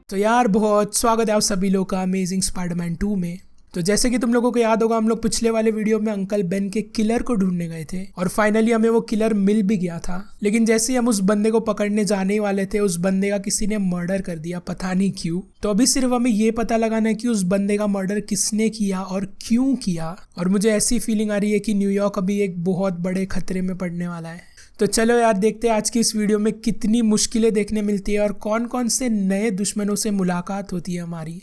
तो यार बहुत स्वागत है आप सभी लोगों का अमेजिंग स्पाइडरमैन 2 में। तो जैसे कि तुम लोगों को याद होगा, हम लोग पिछले वाले वीडियो में अंकल बेन के किलर को ढूंढने गए थे और फाइनली हमें वो किलर मिल भी गया था। लेकिन जैसे ही हम उस बंदे को पकड़ने जाने ही वाले थे, उस बंदे का किसी ने मर्डर कर दिया, पता नहीं क्यों। तो अभी सिर्फ हमें ये पता लगाना है कि उस बंदे का मर्डर किसने किया और क्यों किया। और मुझे ऐसी फीलिंग आ रही है कि न्यूयॉर्क अभी एक बहुत बड़े खतरे में पड़ने वाला है। तो चलो यार देखते हैं आज की इस वीडियो में कितनी मुश्किलें देखने मिलती है और कौन कौन से नए दुश्मनों से मुलाकात होती है हमारी।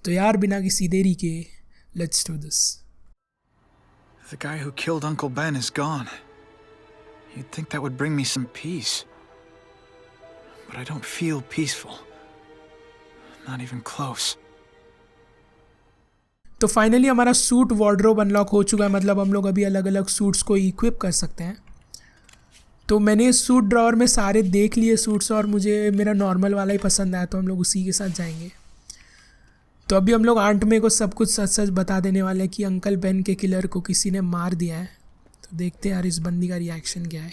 तो यार बिना किसी देरी के let's do this. The guy who killed Uncle Ben is gone. You'd think that would bring me some peace. But I don't feel peaceful. Not even close. तो फाइनली हमारा सूट वार्डरोब अनलॉक हो चुका है, मतलब हम लोग अभी अलग अलग सूट्स को इक्विप कर सकते हैं। तो मैंने सूट ड्रॉअर में सारे देख लिए सूट्स और मुझे मेरा नॉर्मल वाला ही पसंद आया, तो हम लोग उसी के साथ जाएंगे। तो अभी हम लोग आंट में को सब कुछ सच सच बता देने वाले हैं कि अंकल बेन के किलर को किसी ने मार दिया है। तो देखते हैं यार इस बंदी का रिएक्शन क्या है।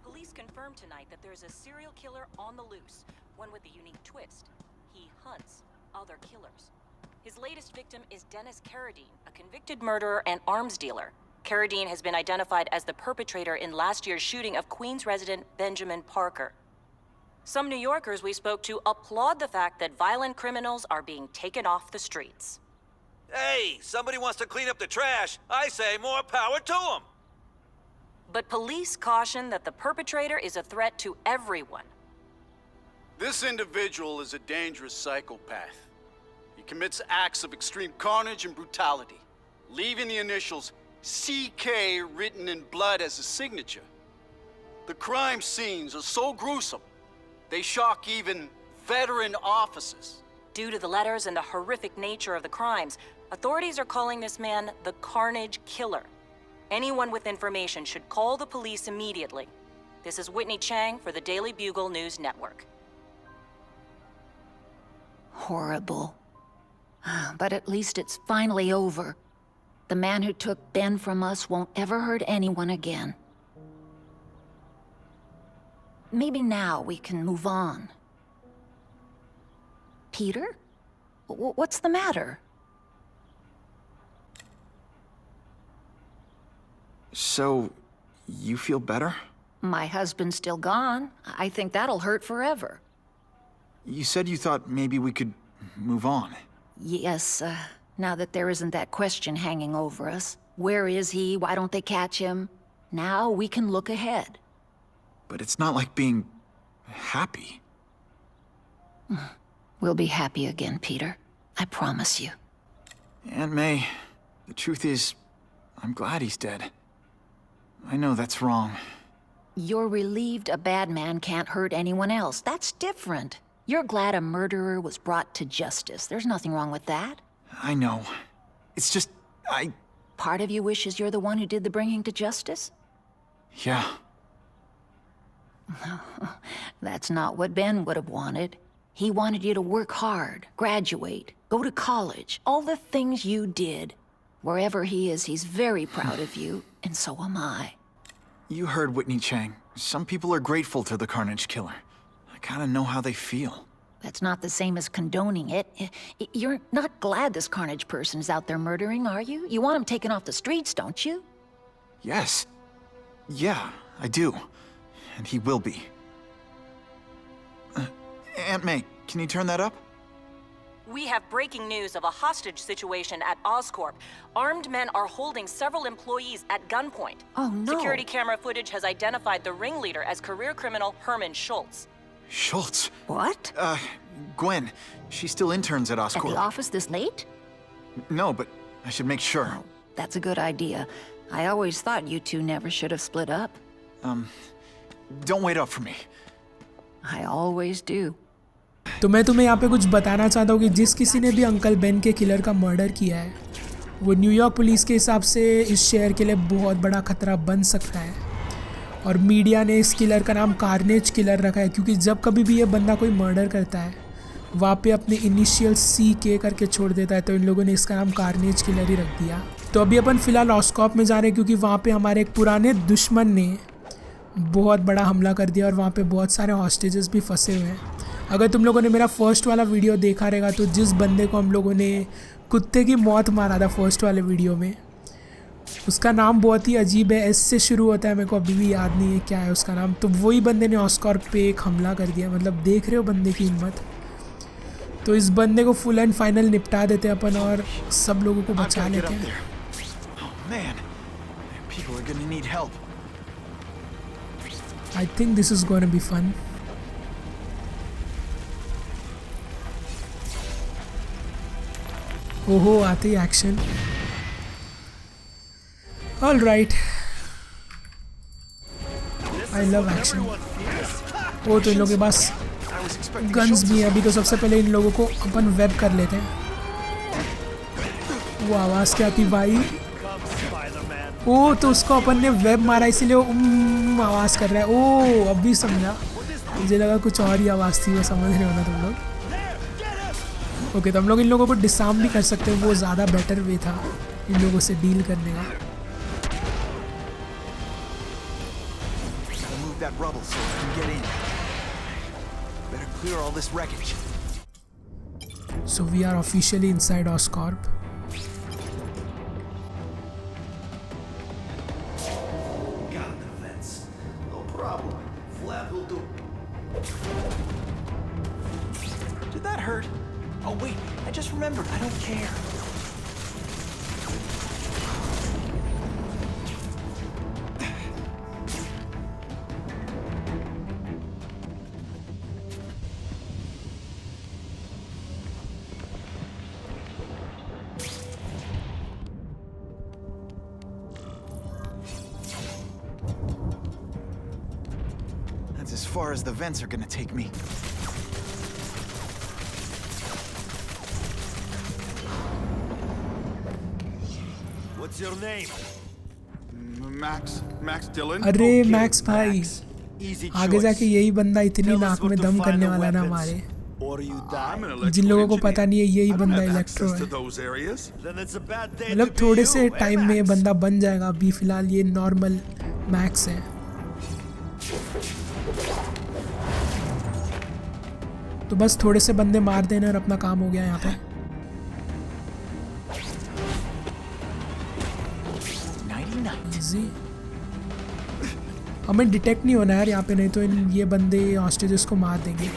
Police confirmed tonight that there is a serial killer on the loose, one with a unique twist. He hunts other killers. His latest victim is Dennis Carradine, a convicted murderer and arms dealer. Carradine has been identified as the perpetrator in last year's shooting of Queens resident Benjamin Parker. Some New Yorkers we spoke to applaud the fact that violent criminals are being taken off the streets. Hey, somebody wants to clean up the trash. I say more power to them. But police caution that the perpetrator is a threat to everyone. This individual is a dangerous psychopath. He commits acts of extreme carnage and brutality, leaving the initials CK written in blood as a signature. The crime scenes are so gruesome, they shock even veteran officers. Due to the letters and the horrific nature of the crimes, authorities are calling this man the Carnage Killer. Anyone with information should call the police immediately. This is Whitney Chang for the Daily Bugle News Network. Horrible. But at least it's finally over. The man who took Ben from us won't ever hurt anyone again. Maybe now we can move on. Peter? What's the matter? So, you feel better? My husband's still gone. I think that'll hurt forever. You said you thought maybe we could move on. Yes, now that there isn't that question hanging over us. Where is he? Why don't they catch him? Now we can look ahead. But it's not like being happy. We'll be happy again, Peter. I promise you. Aunt May, the truth is, I'm glad he's dead. I know that's wrong. You're relieved a bad man can't hurt anyone else. That's different. You're glad a murderer was brought to justice. There's nothing wrong with that. I know. It's just, Part of you wishes you're the one who did the bringing to justice? Yeah. That's not what Ben would have wanted. He wanted you to work hard, graduate, go to college, all the things you did. Wherever he is, he's very proud of you, and so am I. You heard Whitney Chang. Some people are grateful to the Carnage Killer. I kinda know how they feel. That's not the same as condoning it. You're not glad this Carnage person's out there murdering, are you? You want him taken off the streets, don't you? Yes. Yeah, I do. And he will be. Aunt May, can you turn that up? We have breaking news of a hostage situation at Oscorp. Armed men are holding several employees at gunpoint. Oh, no. Security camera footage has identified the ringleader as career criminal Herman Schultz. Schultz? What? Gwen. She still interns at At Oscorp. the office this late? No, but I should make sure. That's a good idea. I always thought you two never should have split up. Don't wait up for me. I always do. तो मैं तुम्हें यहाँ पे कुछ बताना चाहता हूँ कि जिस किसी ने भी अंकल बेन के किलर का मर्डर किया है, वो न्यूयॉर्क पुलिस के हिसाब से इस शहर के लिए बहुत बड़ा खतरा बन सकता है। और मीडिया ने इस किलर का नाम कार्नेज किलर रखा है क्योंकि जब कभी भी ये बंदा कोई मर्डर करता है वहाँ पे अपने इनिशियल CK करके छोड़ देता है, तो इन लोगों ने इसका नाम कार्नेज किलर ही रख दिया। तो अभी अपन फ़िलहाल ऑस्कॉप में जा रहे हैं क्योंकि वहाँ पे हमारे एक पुराने दुश्मन ने बहुत बड़ा हमला कर दिया और वहाँ पे बहुत सारे हॉस्टेजेस भी फंसे हुए हैं। अगर तुम लोगों ने मेरा फर्स्ट वाला वीडियो देखा रहेगा तो जिस बंदे को हम लोगों ने कुत्ते की मौत मारा था फर्स्ट वाले वीडियो में, उसका नाम बहुत ही अजीब है, एस से शुरू होता है, मेरे को अभी भी याद नहीं है क्या है उसका नाम। तो वही बंदे ने ऑस्कॉर्प पे एक हमला कर दिया। मतलब देख रहे हो बंदे की हिम्मत। तो इस बंदे को फुल एंड फाइनल निपटा देते हैं अपन और सब लोगों को बचा लेते हैं। I think this is gonna be fun. ओहो, आते ही action. All right, I love action. वो तो इन लोगों के पास गन्स भी हैं। अभी तो सबसे पहले इन लोगों को अपन वेब कर लेते हैं। वो आवाज़ क्या थी भाई? ओ, तो उसको अपन ने वेब मारा इसीलिए वो आवाज़ कर रहा है। ओ, अभी समझा, मुझे लगा कुछ और ही आवाज़ थी, वो समझ रहे हो ना तुम लोग। ओके, तो हम लोग इन लोगों को डिसार्म भी कर सकते हैं, वो ज़्यादा बेटर वे था इन लोगों से डील करने का। So we are officially inside Oscorp. Got the vents. No problem. Vlad will do. Did that hurt? Oh wait, I just remembered. I don't care. That's as far as the vents are gonna take me. What's your name? Max Dillon. अरे Okay, max भाई, Max. Easy आगे choice. जाके यही बंदा इतनी Tell us नाक where में to दम find करने the वाला ना weapons, हमारे। or you I'm die. an electrical जिन लोगों को engineer. पता नहीं है यही I don't बंदा have इलेक्ट्रो access है। to those areas. Then it's a bad day मतलब to be थोड़े you, से eh, टाइम में ये Max? बंदा बन जाएगा। अभी फिलहाल ये नॉर्मल मैक्स है। तो बस थोड़े से बंदे मार देना और अपना काम हो गया यहाँ पे। 99. इजी, हमें डिटेक्ट नहीं होना यार यहाँ पे, नहीं तो ये बंदे हॉस्टेजेस को मार देंगे।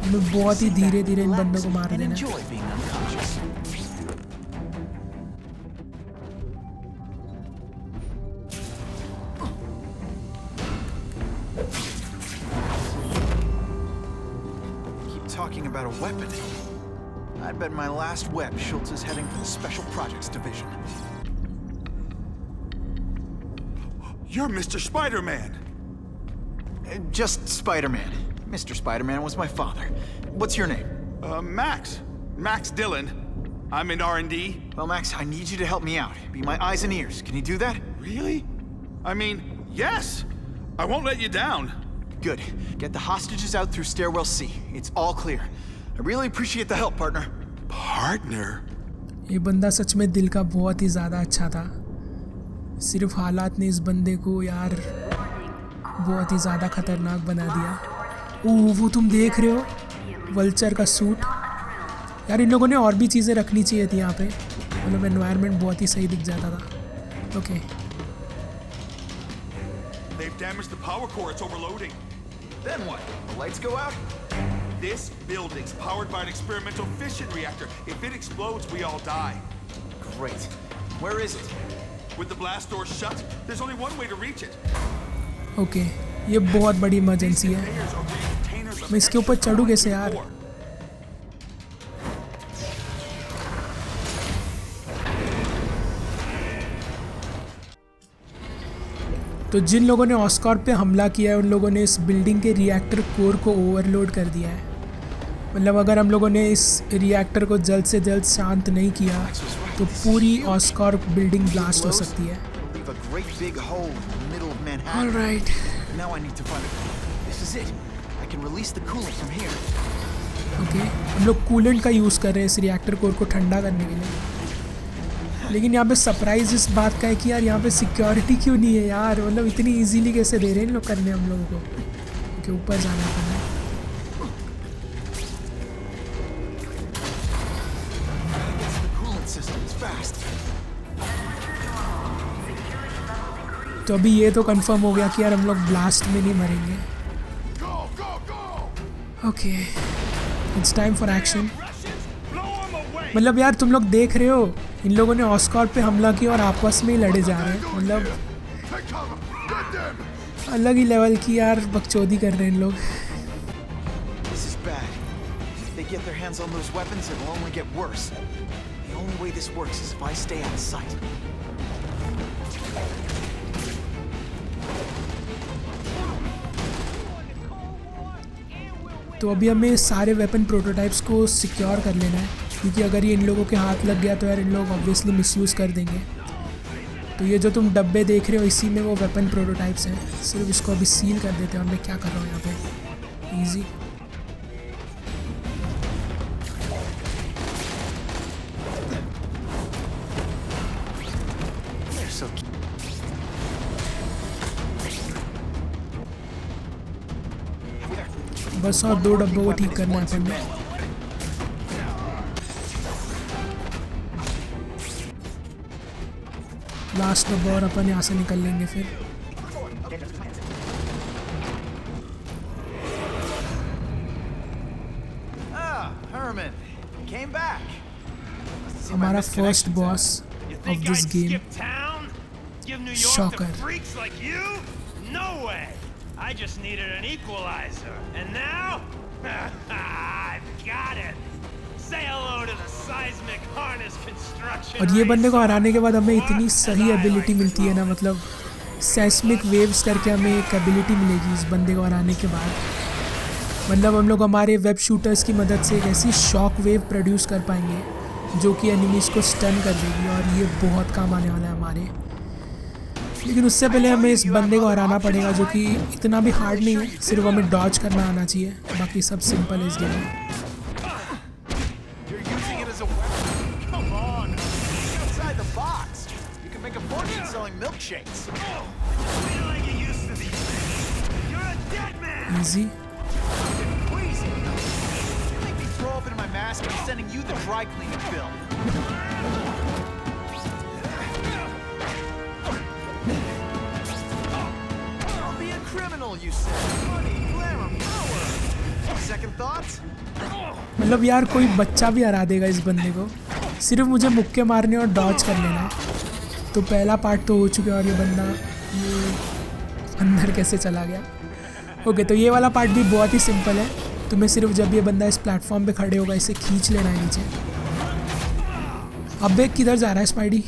हमें बहुत ही धीरे धीरे इन बंदों को मार And देना है। enjoy being unconscious. Keep talking about a weapon. I'd bet my last web Schultz is heading for the Special Projects Division. You're Mr. Spider-Man. Just Spider-Man. Mr. Spider-Man was my father. What's your name? Max Dillon. I'm in R&D. Well, Max, I need you to help me out. Be my eyes and ears. Can you do that? Really? I mean, yes. I won't let you down. Good. Get the hostages out through stairwell C. It's all clear. I really appreciate the help, partner. Partner? ये बंदा सच में दिल का बहुत ही ज़्यादा अच्छा था। सिर्फ हालात ने इस बंदे को यार बहुत ही ज़्यादा खतरनाक बना दिया। ओह, वो तुम देख रहे हो वल्चर का सूट। यार इन लोगों ने और भी चीज़ें रखनी चाहिए थी यहाँ पे, मतलब एनवायरनमेंट बहुत ही सही दिख जाता था। Okay, They've damaged the power core. It's overloading. Then what? The lights go out? This building's powered by an experimental fission reactor. If it explodes, we all die. Great. Where is it? With the blast door shut, there's only one way to reach it. Okay, ये बहुत बड़ी emergency है। Containers are real containers of मैं इसके ऊपर चढ़ूँ कैसे यार? core. तो जिन लोगों ने ऑस्कॉर्प पे हमला किया है उन लोगों ने इस बिल्डिंग के रिएक्टर कोर को ओवरलोड कर दिया है। मतलब अगर हम लोगों ने इस रिएक्टर को जल्द से जल्द शांत नहीं किया तो पूरी ऑस्कॉर्प बिल्डिंग ब्लास्ट हो सकती है। Leave a great big hole in the middle of Manhattan. All right. Now I need to find it. This is it. I can release the coolant from here. Okay, हम लोग coolant का use कर रहे हैं इस reactor core को ठंडा करने के लिए। लेकिन यहाँ पे सरप्राइज इस बात का है कि यार यहाँ पे सिक्योरिटी क्यों नहीं है यार। मतलब इतनी इजीली कैसे दे रहे हैं इन लोग करने हम लोगों को। ओके, ऊपर जाना है। fast. तो अभी ये तो कंफर्म हो गया कि यार हम लोग ब्लास्ट में नहीं मरेंगे। Okay, it's time for action. मतलब यार तुम लोग देख रहे हो, इन लोगों ने ऑस्कॉर्प पे हमला किया और आपस में ही लड़े जा रहे हैं। मतलब अलग ही लेवल की यार बकचोदी कर रहे हैं इन लोग। This is bad. If they get their hands on those weapons, it'll only get worse. The only way this works is if I stay out of sight. तो अभी हमें सारे वेपन प्रोटोटाइप्स को सिक्योर कर लेना है, क्योंकि अगर ये इन लोगों के हाथ लग गया तो यार इन लोग ऑब्वियसली मिसयूज़ कर देंगे। तो ये जो तुम डब्बे देख रहे हो इसी में वो वेपन प्रोटोटाइप्स हैं। सिर्फ इसको अभी सील कर देते हैं। और मैं क्या कर रहा हूँ यहाँ पे, ईजी। बस और 2 डब्बों को ठीक करना है अपन ने। लास्ट डब्बा और अपन यहाँ से निकल लेंगे फिर। Herman, came back. हमारा first boss of this game, shocker. No way! I just needed an equalizer. And now? I've got it! Say hello to the seismic harness construction. और ये बंदे को हराने के बाद हमें इतनी सही एबिलिटी मिलती है ना, मतलब सेस्मिक वेव्स करके हमें एक एबिलिटी मिलेगी इस बंदे को हराने के बाद। मतलब हम लोग हमारे वेब शूटर्स की मदद से एक ऐसी शॉक वेव प्रोड्यूस कर पाएंगे जो कि एनिमीज़ को स्टन कर देगी, और ये बहुत काम आने वाला है हमारे। लेकिन उससे पहले हमें इस बंदे को हराना पड़ेगा, जो कि इतना भी हार्ड नहीं है, सिर्फ हमें डॉज करना आना चाहिए। बाकी सब सिंपल है इस गेम में। Easy. Throw up in my mask. I'm sending you the dry cleaning bill. I'll be a criminal, you said. Money, glamour, power. Second thoughts? मतलब यार कोई बच्चा भी हरा देगा इस बंदे को, सिर्फ मुझे मुक्के मारने और डॉज कर लेना है। तो पहला पार्ट तो हो चुका है, और ये बंदा ये अंदर कैसे चला गया। ओके, तो ये वाला पार्ट भी बहुत ही सिंपल है। तुम्हें सिर्फ जब ये बंदा इस प्लेटफॉर्म पे खड़े होगा इसे खींच लेना है नीचे। अबे किधर जा रहा है spidey?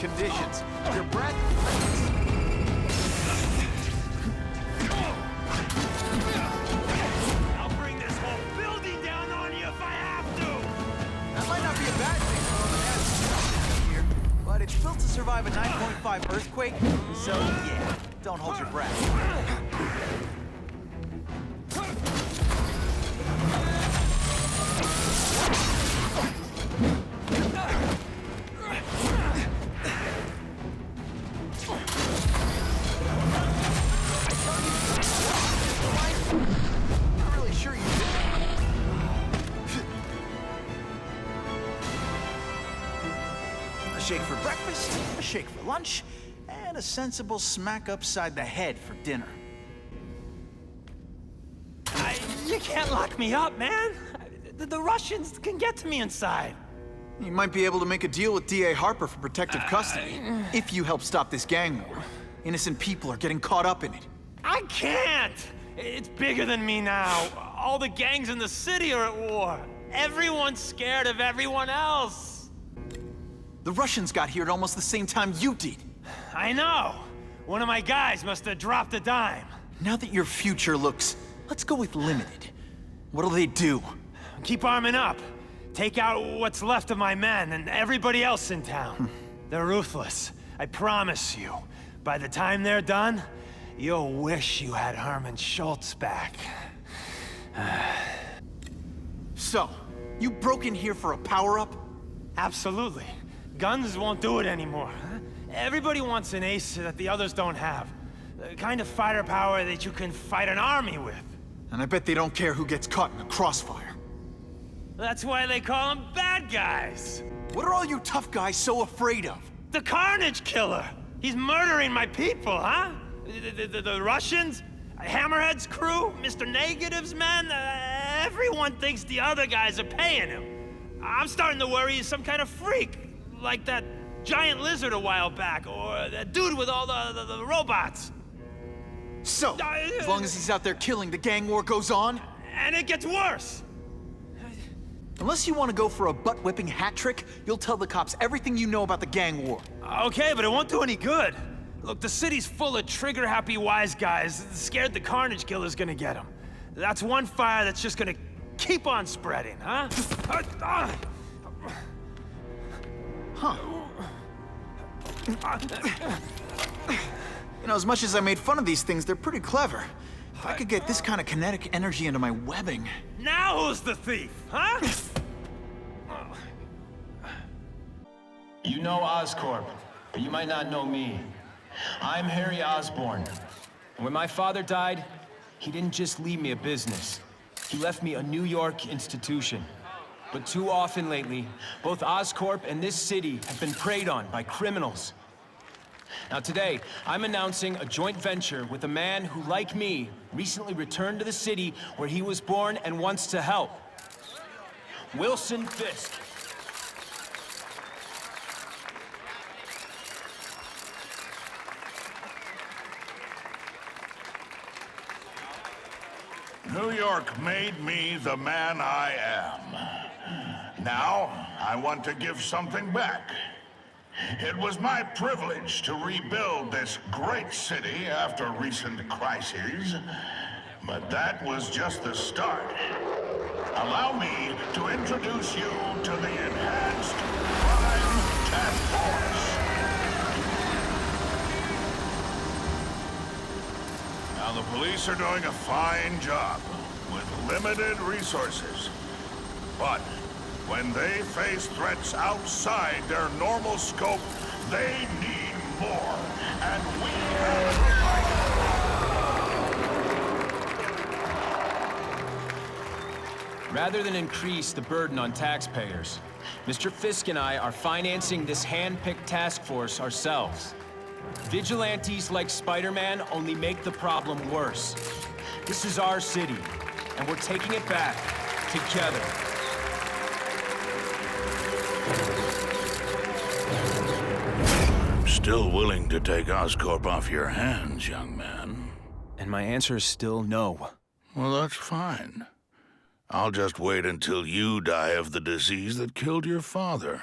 Conditions. Your breath. I'll bring this whole building down on you if I have to. That might not be a bad thing for an ass here, but it's built to survive a 9.5 earthquake. So yeah, don't hold your breath. A shake for breakfast, a shake for lunch, and a sensible smack upside the head for dinner. You can't lock me up, man. The Russians can get to me inside. You might be able to make a deal with D.A. Harper for protective custody, if you help stop this gang war. Innocent people are getting caught up in it. I can't! It's bigger than me now. All the gangs in the city are at war. Everyone's scared of everyone else. The Russians got here at almost the same time you did. I know. One of my guys must have dropped a dime. Now that your future looks... Let's go with limited. What'll they do? Keep arming up. Take out what's left of my men and everybody else in town. They're ruthless. I promise you. By the time they're done, you'll wish you had Herman Schultz back. So, you broke in here for a power-up? Absolutely. Guns won't do it anymore. Everybody wants an ace that the others don't have. The kind of fighter power that you can fight an army with. And I bet they don't care who gets caught in a crossfire. That's why they call them bad guys. What are all you tough guys so afraid of? The Carnage Killer! He's murdering my people, huh? The Russians? Hammerhead's crew? Mr. Negative's men? Everyone thinks the other guys are paying him. I'm starting to worry he's some kind of freak. Like that giant lizard a while back, or that dude with all the robots. So, as long as he's out there killing, the gang war goes on? And it gets worse! Unless you want to go for a butt-whipping hat trick, you'll tell the cops everything you know about the gang war. Okay, but it won't do any good. Look, the city's full of trigger-happy wise guys scared the Carnage Killer's gonna get them. That's one fire that's just gonna keep on spreading, huh? Huh. You know, as much as I made fun of these things, they're pretty clever. If I could get this kind of kinetic energy into my webbing... Now who's the thief, huh? You know Oscorp, but you might not know me. I'm Harry Osborn. And when my father died, he didn't just leave me a business. He left me a New York institution. But too often lately, both Oscorp and this city have been preyed on by criminals. Now today, I'm announcing a joint venture with a man who, like me, recently returned to the city where he was born and wants to help. Wilson Fisk. New York made me the man I am. Now, I want to give something back. It was my privilege to rebuild this great city after recent crises, but that was just the start. Allow me to introduce you to the Enhanced Crime Task Force. Now, the police are doing a fine job with limited resources, but when they face threats outside their normal scope, they need more. And we have provided. Rather than increase the burden on taxpayers, Mr. Fisk and I are financing this hand-picked task force ourselves. Vigilantes like Spider-Man only make the problem worse. This is our city, and we're taking it back together. I'm still willing to take Oscorp off your hands, young man. And my answer is still no. Well, that's fine. I'll just wait until you die of the disease that killed your father.